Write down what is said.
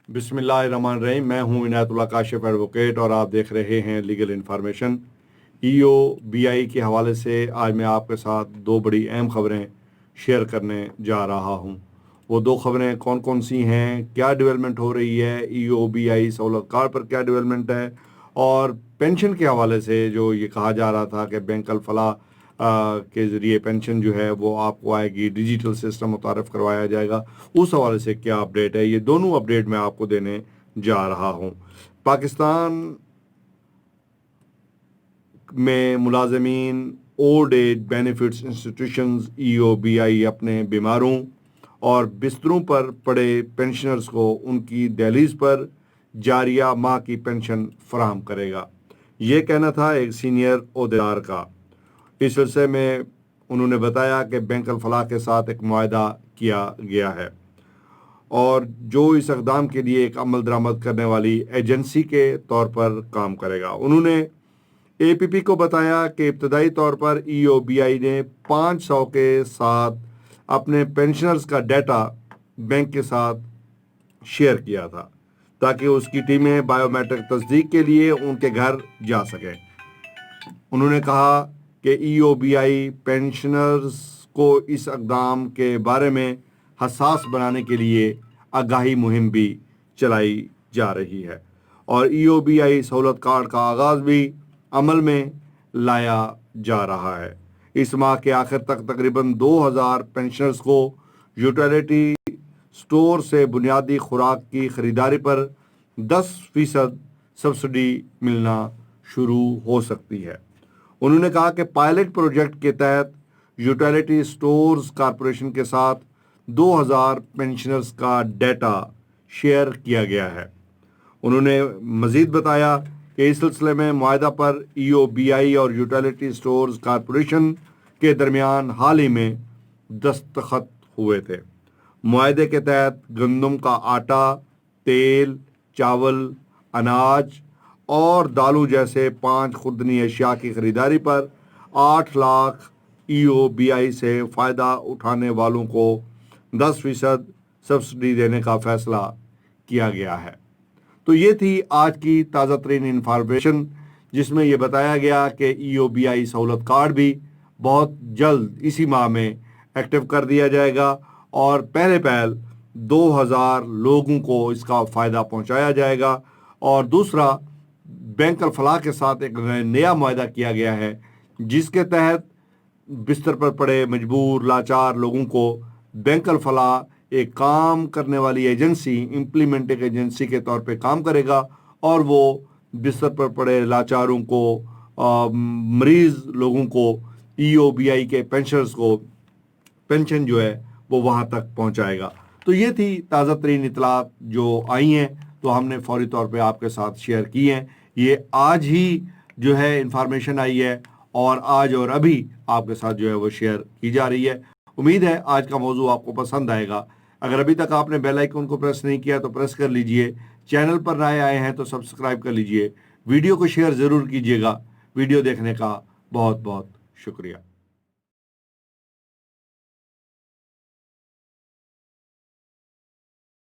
बिस्मिल्लाहिर्रहमानिर्रहीम। मैं हूं इनायतुल्लाह काशिफ एडवोकेट और आप देख रहे हैं लीगल इन्फॉर्मेशन। ईओबीआई के हवाले से आज मैं आपके साथ दो बड़ी अहम खबरें शेयर करने जा रहा हूं। वो दो खबरें कौन कौन सी हैं, क्या डेवलपमेंट हो रही है, ईओबीआई सहूलत कार्ड पर क्या डेवलपमेंट है, और पेंशन के हवाले से जो ये कहा जा रहा था कि बैंक अल फलाह के ज़रिए पेंशन जो है वो आपको आएगी, डिजिटल सिस्टम मुतारफ़ करवाया जाएगा, उस हवाले से क्या अपडेट है, ये दोनों अपडेट मैं आपको देने जा रहा हूँ। पाकिस्तान में मुलाजमीन old age benefits institutions EOBI अपने बीमारों और बिस्तरों पर पड़े पेंशनर्स को उनकी दहलीज पर जारिया माह की पेंशन फराहम करेगा। ये कहना था एक सीनियर ओहदेदार का। इस सिलसिले में उन्होंने बताया कि बैंक अल फलाह के साथ एक मुआहदा किया गया है और जो इस इक़दाम के लिए एक अमल दरामद करने वाली एजेंसी के तौर पर काम करेगा। उन्होंने एपीपी को बताया कि इब्तदाई तौर पर ईओबीआई ने 500 के साथ अपने पेंशनर्स का डाटा बैंक के साथ शेयर किया था ताकि उसकी टीमें बायोमेट्रिक तस्दीक के लिए उनके घर जा सकें। उन्होंने कहा कि ईओबीआई पेंशनर्स को इस इक़दाम के बारे में हसास बनाने के लिए आगाही मुहिम भी चलाई जा रही है और ईओबीआई सहूलत कार्ड का आगाज़ भी अमल में लाया जा रहा है। इस माह के आखिर तक तकरीबन 2000 पेंशनर्स को यूटिलिटी स्टोर से बुनियादी खुराक की ख़रीदारी पर 10% सब्सिडी मिलना शुरू हो सकती है। उन्होंने कहा कि पायलट प्रोजेक्ट के तहत यूटिलिटी स्टोर्स कॉरपोरेशन के साथ 2000 पेंशनर्स का डाटा शेयर किया गया है। उन्होंने मज़ीद बताया कि इस सिलसिले में मुआहदा पर ईओबीआई और यूटिलिटी स्टोर्स कॉरपोरेशन के दरमियान हाल ही में दस्तखत हुए थे। मुआहदे के तहत गंदम का आटा, तेल, चावल, अनाज और दालों जैसे 5 खुर्दनी अशिया की खरीदारी पर 8 लाख ईओबीआई से फ़ायदा उठाने वालों को 10% सब्सिडी देने का फैसला किया गया है। तो ये थी आज की ताज़ा तरीन इंफॉर्मेशन जिसमें यह बताया गया कि ईओबीआई सहूलत कार्ड भी बहुत जल्द इसी माह में एक्टिव कर दिया जाएगा और पहले पहल 2000 लोगों को इसका फ़ायदा पहुंचाया जाएगा। और दूसरा, बैंक अल फलाह के साथ एक नया मुआहदा किया गया है जिसके तहत बिस्तर पर पड़े मजबूर लाचार लोगों को बैंक अल फलाह एक काम करने वाली एजेंसी, इम्प्लीमेंटिंग एजेंसी के तौर पे काम करेगा और वो बिस्तर पर पड़े लाचारों को, मरीज़ लोगों को, ईओबीआई के पेंशनर्स को पेंशन जो है वो वहाँ तक पहुँचाएगा। तो ये थी ताज़ा तरीन इतलात जो आई हैं, तो हमने फौरी तौर पे आपके साथ शेयर की हैं। ये आज ही जो है इंफॉर्मेशन आई है और आज और अभी आपके साथ जो है वो शेयर की जा रही है। उम्मीद है आज का मौजू आपको पसंद आएगा। अगर अभी तक आपने बेल आइकन को प्रेस नहीं किया तो प्रेस कर लीजिए। चैनल पर नए आए हैं तो सब्सक्राइब कर लीजिए। वीडियो को शेयर ज़रूर कीजिएगा। वीडियो देखने का बहुत बहुत शुक्रिया।